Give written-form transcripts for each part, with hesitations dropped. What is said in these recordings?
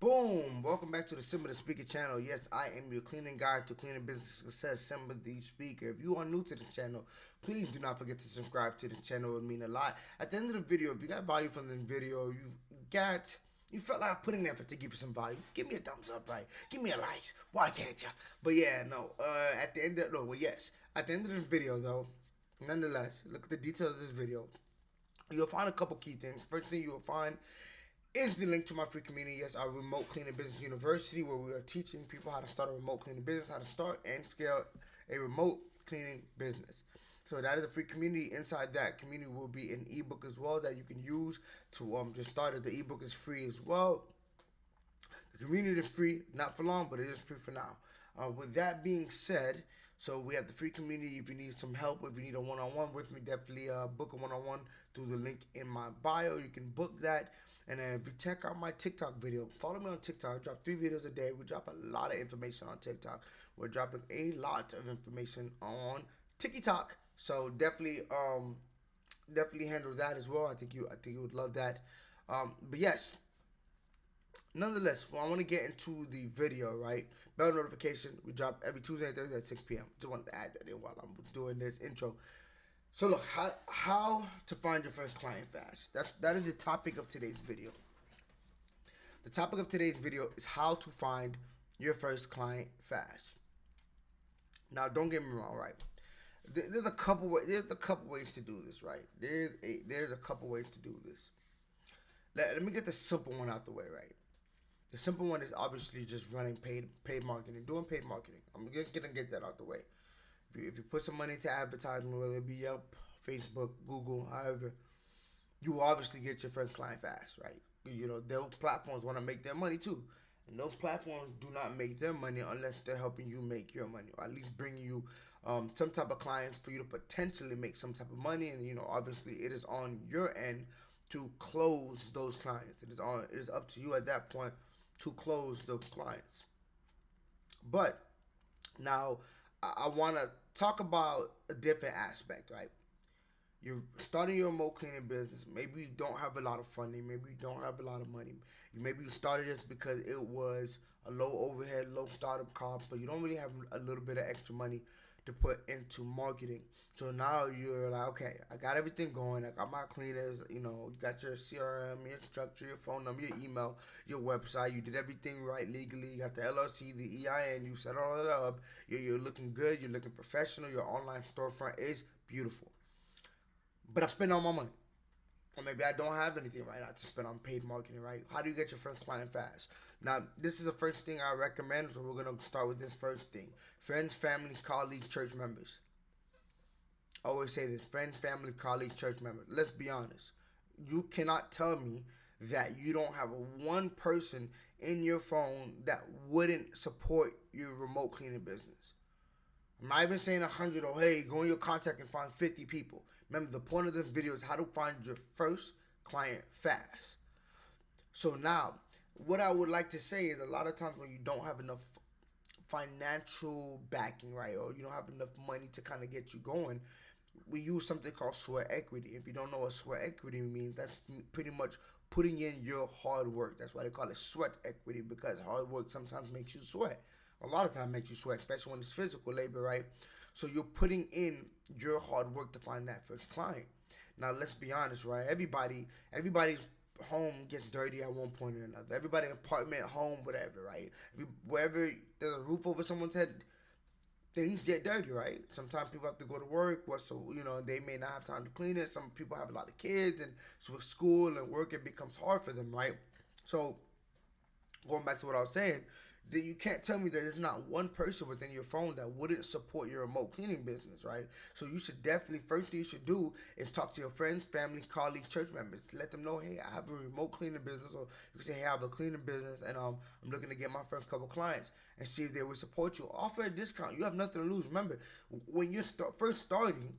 Boom! Welcome back to the Simba the Speaker channel. Yes, I am your cleaning guide to cleaning business success, Simba the Speaker. If you are new to the channel, please do not forget to subscribe to the channel. It would mean a lot. At the end of the video, if you got value from this video, you felt like putting effort to give you some value, give me a thumbs up, right? Give me a like. Why can't you? But yeah, no. At the end of at the end of this video though, nonetheless, look at the details of this video. You'll find a couple key things. First thing you will find is the link to my free community. Yes, our remote cleaning business university, where we are teaching people how to start a remote cleaning business, how to start and scale a remote cleaning business. So that is a free community. Inside that community will be an ebook as well that you can use to just start it. The ebook is free as well. The community is free, not for long, but it is free for now. With that being said, so we have the free community. If you need some help, if you need a one-on-one with me, definitely book a one-on-one through the link in my bio. You can book that. And then if you check out my TikTok video, follow me on TikTok. I drop 3 videos a day. We drop a lot of information on TikTok. We're dropping a lot of information on TikTok. So definitely handle that as well. I think you would love that. But yes, nonetheless, I want to get into the video, right? Bell notification. We drop every Tuesday and Thursday at 6 p.m. Just wanted to add that in while I'm doing this intro. So look, how to find your first client fast. That is the topic of today's video. The topic of today's video is how to find your first client fast. Now, don't get me wrong, right? There's a couple ways to do this, right? There's a couple ways to do this. Let me get the simple one out the way, right? The simple one is obviously just running paid marketing, doing paid marketing. I'm just gonna get that out the way. If you put some money into advertisement, whether it be Yelp, Facebook, Google, however, you obviously get your first client fast, right? You know, those platforms want to make their money too. And those platforms do not make their money unless they're helping you make your money, or at least bringing you some type of clients for you to potentially make some type of money. And, you know, obviously it is on your end to close those clients. It is up to you at that point to close those clients. But now I want to talk about a different aspect, right? You're starting your remote cleaning business. Maybe you don't have a lot of funding. Maybe you don't have a lot of money. Maybe you started this because it was a low overhead, low startup cost, but you don't really have a little bit of extra money to put into marketing. So now you're like, okay, I got everything going. I got my cleaners, you know, you got your CRM, your structure, your phone number, your email, your website. You did everything right legally. You got the LLC, the EIN. You set all that up. You're looking good. You're looking professional. Your online storefront is beautiful. But I spend all my money. Or maybe I don't have anything right now to spend on paid marketing, right? How do you get your first client fast? Now, this is the first thing I recommend, so we're going to start with this first thing. Friends, family, colleagues, church members. I always say this, friends, family, colleagues, church members. Let's be honest. You cannot tell me that you don't have one person in your phone that wouldn't support your remote cleaning business. I'm not even saying 100 or hey, go in your contact and find 50 people. Remember, the point of this video is how to find your first client fast. So now, what I would like to say is a lot of times when you don't have enough financial backing, right, or you don't have enough money to kind of get you going, we use something called sweat equity. If you don't know what sweat equity means, that's pretty much putting in your hard work. That's why they call it sweat equity, because hard work sometimes makes you sweat. A lot of time makes you sweat, especially when it's physical labor, right? So you're putting in your hard work to find that first client. Now let's be honest, right? Everybody's home gets dirty at one point or another. Everybody apartment, home, whatever, right? Wherever there's a roof over someone's head, things get dirty, right? Sometimes people have to go to work, so you know they may not have time to clean it. Some people have a lot of kids, and so with school and work, it becomes hard for them, right? So going back to what I was saying, that you can't tell me that there's not one person within your phone that wouldn't support your remote cleaning business, right? So you should definitely, first thing you should do is talk to your friends, family, colleagues, church members. Let them know, hey, I have a remote cleaning business, or you can say, hey, I have a cleaning business, and I'm looking to get my first couple clients, and see if they will support you. Offer a discount. You have nothing to lose. Remember, when you're first starting,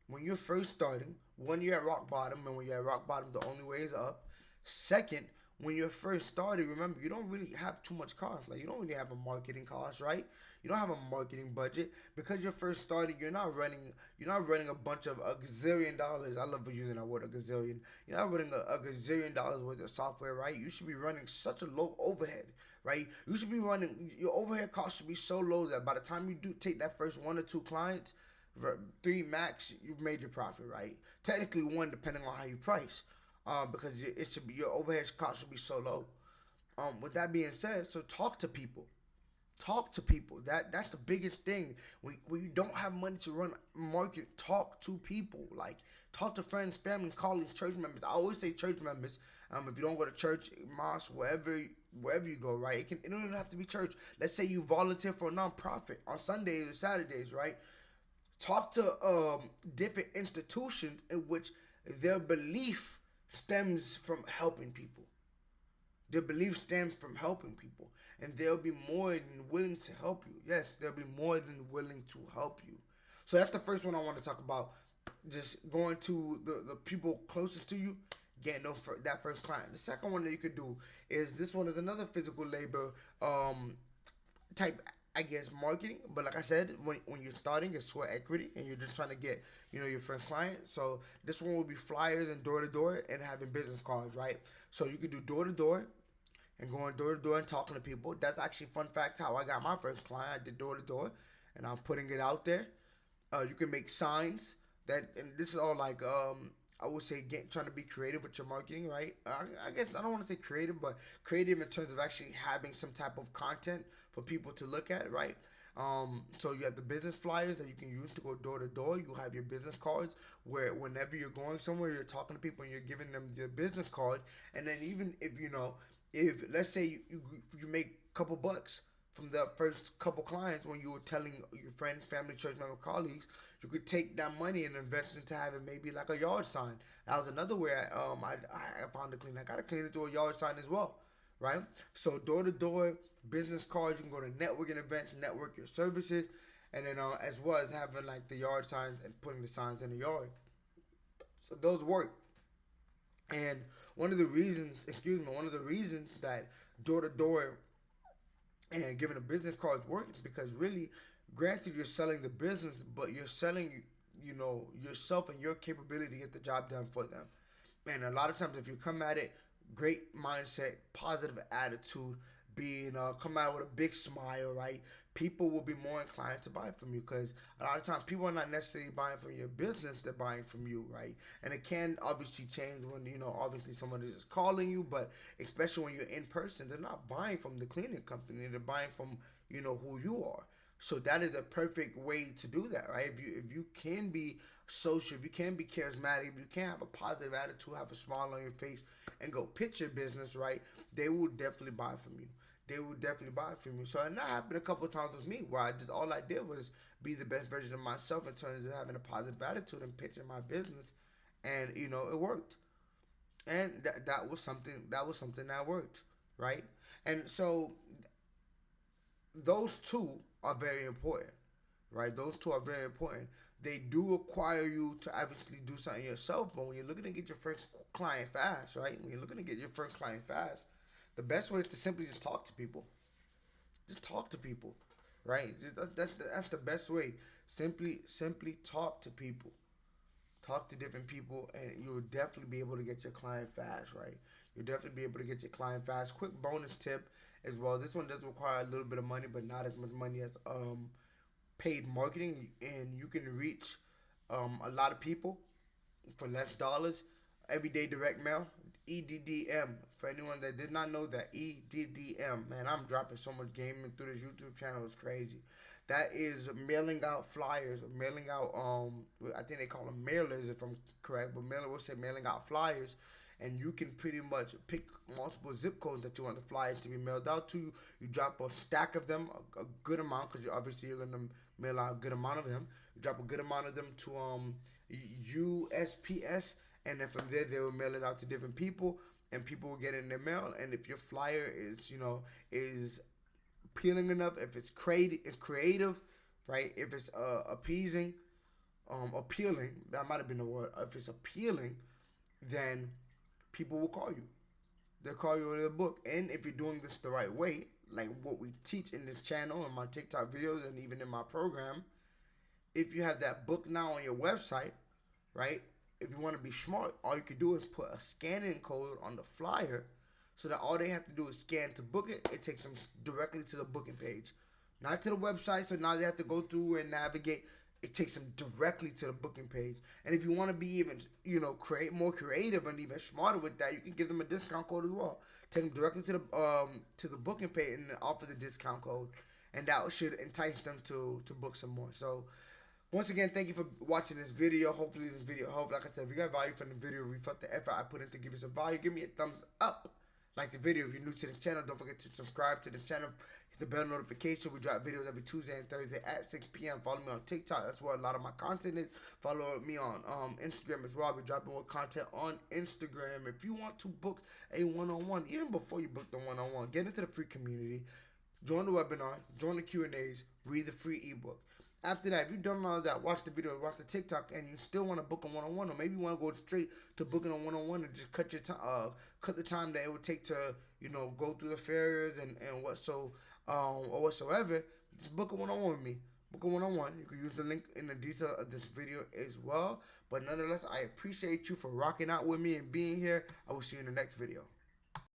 when you're at rock bottom, and when you're at rock bottom, the only way is up. Second, when you're first starting, remember, you don't really have too much cost. Like, you don't really have a marketing cost, right? You don't have a marketing budget because you're first starting. You're not running a bunch of a gazillion dollars. I love using that word, a gazillion. You're not running a gazillion dollars worth of software, right? You should be running such a low overhead, right? You should be running, your overhead cost should be so low that by the time you do take that first one or two clients, three max, you've made your profit, right? Technically one, depending on how you price, because it should be, your overhead cost should be so low. With that being said, so talk to people. Talk to people. That's the biggest thing. When you don't have money to run market, talk to people. Like, talk to friends, family, colleagues, church members. I always say church members. If you don't go to church, mosque, wherever you go, right? It don't even have to be church. Let's say you volunteer for a nonprofit on Sundays or Saturdays, right? Talk to different institutions in which their belief stems from helping people. Their belief stems from helping people, and they'll be more than willing to help you. Yes, they'll be more than willing to help you. So that's the first one I want to talk about. Just going to the people closest to you, getting that first client. The second one that you could do is, this one is another physical labor type, I guess, marketing. But like I said, when you're starting, it's sweat equity, and you're just trying to get your first client. So this one will be flyers and door to door and having business cards, right? So you could do door to door and going door to door and talking to people. That's actually, fun fact, how I got my first client. I did door to door, and I'm putting it out there. You can make signs and this is all like, I would say, trying to be creative with your marketing, right? I guess I don't want to say creative, but creative in terms of actually having some type of content for people to look at, right? So you have the business flyers that you can use to go door to door. You have your business cards where whenever you're going somewhere, you're talking to people and you're giving them your business card. And then even if let's say you make a couple bucks from the first couple clients when you were telling your friends, family, church member, colleagues, you could take that money and invest into having maybe like a yard sign. That was another way I found to clean. I got to clean into a yard sign as well, right? So door to door, business cards. You can go to networking events, network your services, and then as well as having like the yard signs and putting the signs in the yard. So those work. And one of the reasons that door to door and giving a business cards work is because, really, granted, you're selling the business, but you're selling, yourself and your capability to get the job done for them. And a lot of times, if you come at it, great mindset, positive attitude, being come out with a big smile, right? People will be more inclined to buy from you, because a lot of times people are not necessarily buying from your business; they're buying from you, right? And it can obviously change when obviously someone is just calling you, but especially when you're in person, they're not buying from the cleaning company; they're buying from who you are. So that is a perfect way to do that, right? If you can be social, if you can be charismatic, if you can have a positive attitude, have a smile on your face, and go pitch your business, right? They will definitely buy from you. They will definitely buy from you. So, and that happened a couple of times with me, where all I did was be the best version of myself in terms of having a positive attitude and pitching my business, and it worked. And that was something that worked, right? And so those two are very important, right? Those two are very important. They do require you to obviously do something yourself, but when you're looking to get your first client fast, right? When you're looking to get your first client fast, the best way is to simply just talk to people. Just talk to people, right? That's the best way. Simply talk to people. Talk to different people, and you'll definitely be able to get your client fast, right? You'll definitely be able to get your client fast. Quick bonus tip as well. This one does require a little bit of money, but not as much money as paid marketing, and you can reach a lot of people for less dollars. Everyday direct mail, EDDM. For anyone that did not know that, EDDM. Man, I'm dropping so much gaming through this YouTube channel. It's crazy. That is mailing out flyers, mailing out I think they call them mailers if I'm correct, but we'll say mailing out flyers, and you can pretty much pick multiple zip codes that you want the flyers to be mailed out to. You drop a stack of them, a good amount, because obviously you're gonna mail out a good amount of them. You drop a good amount of them to USPS, and then from there they will mail it out to different people, and people will get it in their mail. And if your flyer is appealing enough, if it's creative, right? If it's appeasing, appealing, that might have been the word. If it's appealing, then people will call you. they'll call you the book. And if you're doing this the right way, like what we teach in this channel and my TikTok videos and even in my program, if you have that book now on your website, right? If you want to be smart, all you can do is put a scanning code on the flyer so that all they have to do is scan to book it. It takes them directly to the booking page, not to the website. So now they have to go through and navigate. It takes them directly to the booking page. And if you want to be even, create more creative and even smarter with that, you can give them a discount code as well. Take them directly to the booking page and offer the discount code, and that should entice them to book some more. So once again, thank you for watching this video. Hopefully this video helped. Like I said, if you got value from the video, reflect the effort I put in to give you some value, give me a thumbs up. Like the video. If you're new to the channel, don't forget to subscribe to the channel. Hit the bell notification. We drop videos every Tuesday and Thursday at 6 p.m. Follow me on TikTok. That's where a lot of my content is. Follow me on Instagram as well. I'll be dropping more content on Instagram. If you want to book a one-on-one, even before you book the one-on-one, get into the free community. Join the webinar. Join the Q&As. Read the free ebook. After that, if you've done all that, watch the video, watch the TikTok, and you still want to book a one-on-one, or maybe you want to go straight to booking a one-on-one and just cut your time, cut the time that it would take to, go through the farriers and or whatsoever. Just book a one-on-one with me. Book a one-on-one. You can use the link in the detail of this video as well. But nonetheless, I appreciate you for rocking out with me and being here. I will see you in the next video.